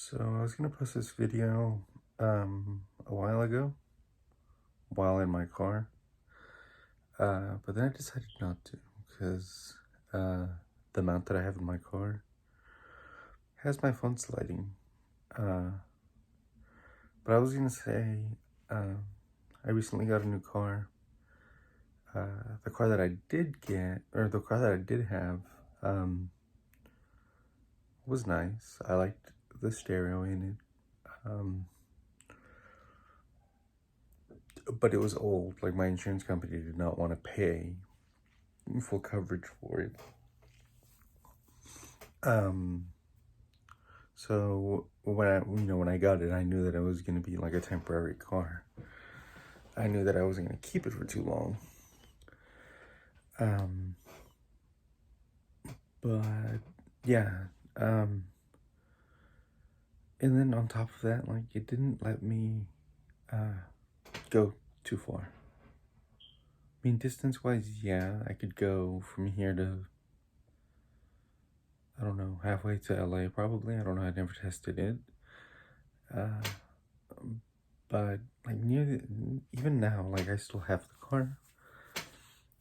So I was gonna post this video a while ago while in my car, but then I decided not to because the mount that I have in my car has my phone sliding. Uh, but I was gonna say I recently got a new car. The car that I did get, or the car that I did have, was nice. I liked the stereo in it. But it was old. Like, my insurance company did not want to pay full coverage for it. So when I got it, I knew that it was going to be like a temporary car. I knew that I wasn't going to keep it for too long. But yeah. And then on top of that, like, it didn't let me go too far. I mean, distance-wise, yeah, I could go from here to, I don't know, halfway to LA probably. I don't know, I never tested it. But like even now, like, I still have the car,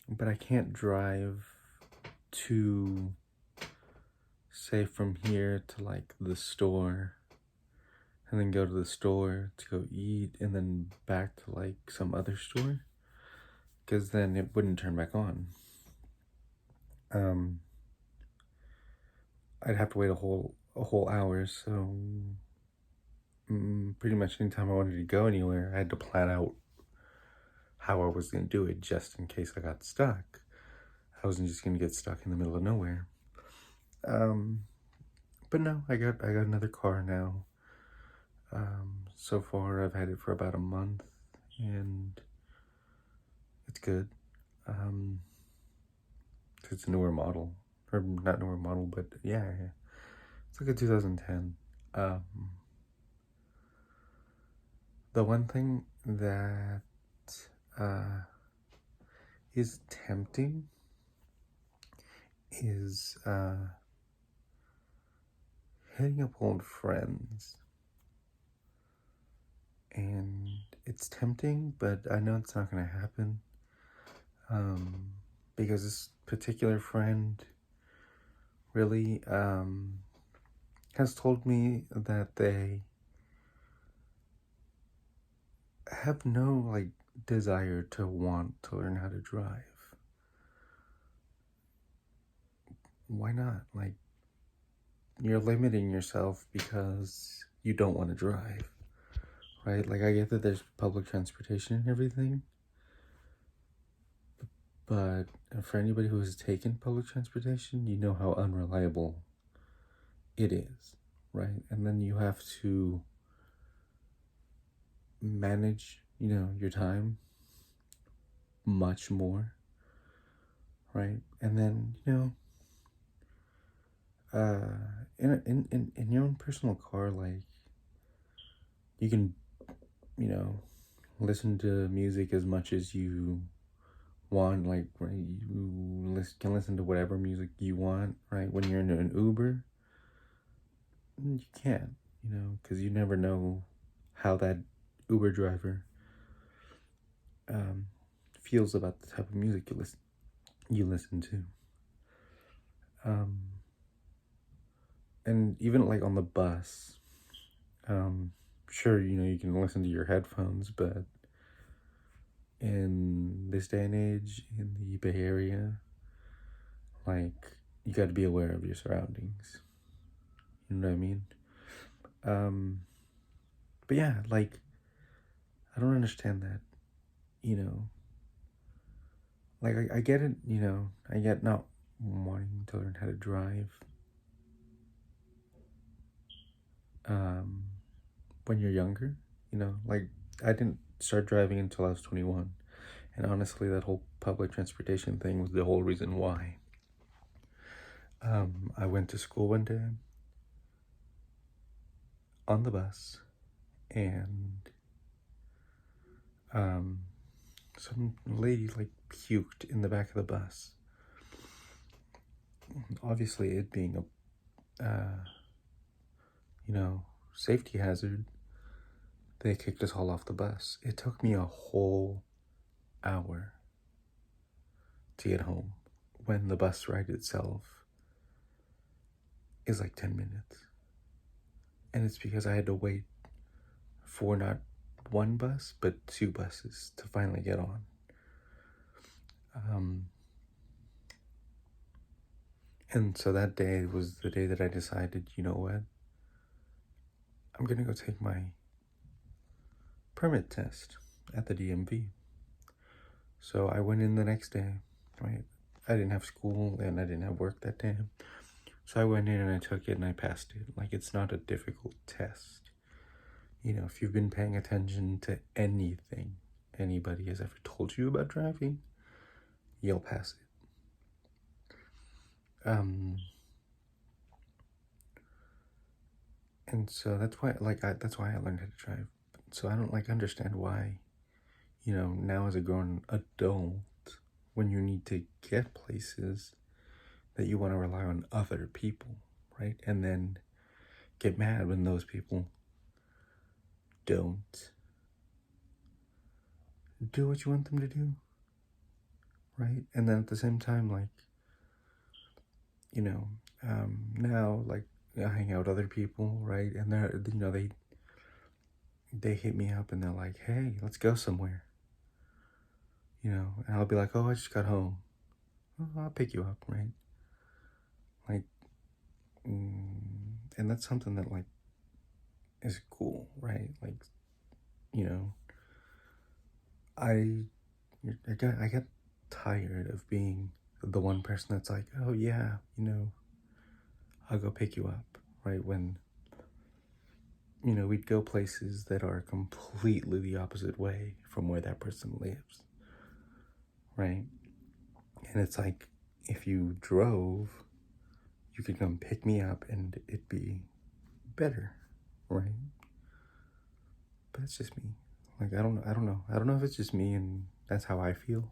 but I can't drive to, say, from here to like the store, and then go to the store to go eat, and then back to like some other store, because then it wouldn't turn back on. I'd have to wait a whole hour, so pretty much anytime I wanted to go anywhere, I had to plan out how I was going to do it, just in case I got stuck. I wasn't just going to get stuck in the middle of nowhere. But no, I got another car now. So far I've had it for about a month, and it's good. It's a newer model, or not newer model, but yeah. It's like a 2010. The one thing that is tempting is hitting up old friends. And it's tempting, but I know it's not going to happen. Because this particular friend really has told me that they have no like desire to want to learn how to drive. Why not? Like, you're limiting yourself because you don't want to drive, right? Like, I get that there's public transportation and everything, but for anybody who has taken public transportation, you know how unreliable it is, right? And then you have to manage, your time much more, right? And then, in your own personal car, like, you can, listen to music as much as you want, like, right? You can listen to whatever music you want, right? When you're in an Uber, you can't, because you never know how that Uber driver feels about the type of music you listen to. And even like on the bus, sure, you can listen to your headphones, but in this day and age, in the Bay Area, like, you got to be aware of your surroundings. You know what I mean? But yeah, like, I don't understand that, like, I get it, I get not wanting to learn how to drive, when you're younger, like, I didn't start driving until I was 21, and honestly, that whole public transportation thing was the whole reason why. I went to school one day on the bus, and some lady like puked in the back of the bus. Obviously, it being a safety hazard, they kicked us all off the bus. It took me a whole hour to get home when the bus ride itself is like 10 minutes. And it's because I had to wait for not one bus, but 2 buses to finally get on. And so that day was the day that I decided, you know what? I'm gonna go take my permit test at the DMV. So I went in the next day, right? I didn't have school and I didn't have work that day. So I went in and I took it and I passed it. Like, it's not a difficult test. You know, if you've been paying attention to anything anybody has ever told you about driving, you'll pass it. And so that's why, that's why I learned how to drive. So I don't understand why, now as a grown adult, when you need to get places, that you want to rely on other people, right? And then get mad when those people don't do what you want them to do, right? And then at the same time, now, I hang out with other people, right? And they hit me up and they're like, hey, let's go somewhere. And I'll be like, oh, I just got home. Oh, I'll pick you up, right? And that's something that, is cool, right? I get tired of being the one person that's like, oh, yeah, I'll go pick you up, right? When, we'd go places that are completely the opposite way from where that person lives, right? And it's like, if you drove, you could come pick me up and it'd be better, right? But it's just me. I don't know. I don't know if it's just me and that's how I feel.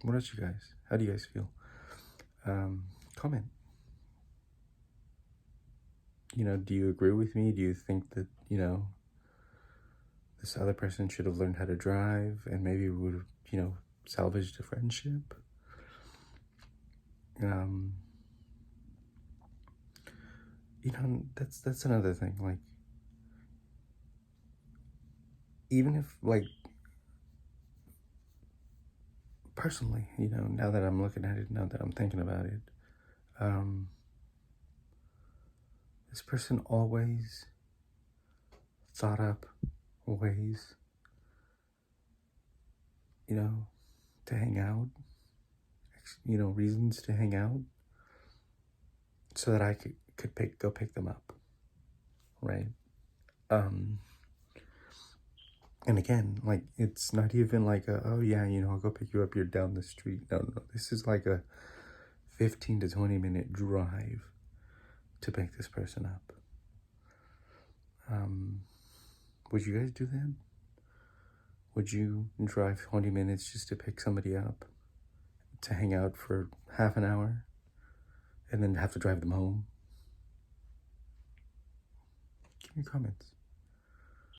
What else, you guys? How do you guys feel? Comment. Do you agree with me? Do you think that, this other person should have learned how to drive and maybe would have, salvaged a friendship? That's another thing. Even if, personally, now that I'm looking at it, now that I'm thinking about it, this person always thought up ways, to hang out, reasons to hang out, so that I could go pick them up, right? And again, it's not even oh yeah, I'll go pick you up, you're down the street. No, this is a 15 to 20 minute drive to pick this person up. Would you guys do that? Would you drive 20 minutes just to pick somebody up, to hang out for half an hour, and then have to drive them home? Give me comments.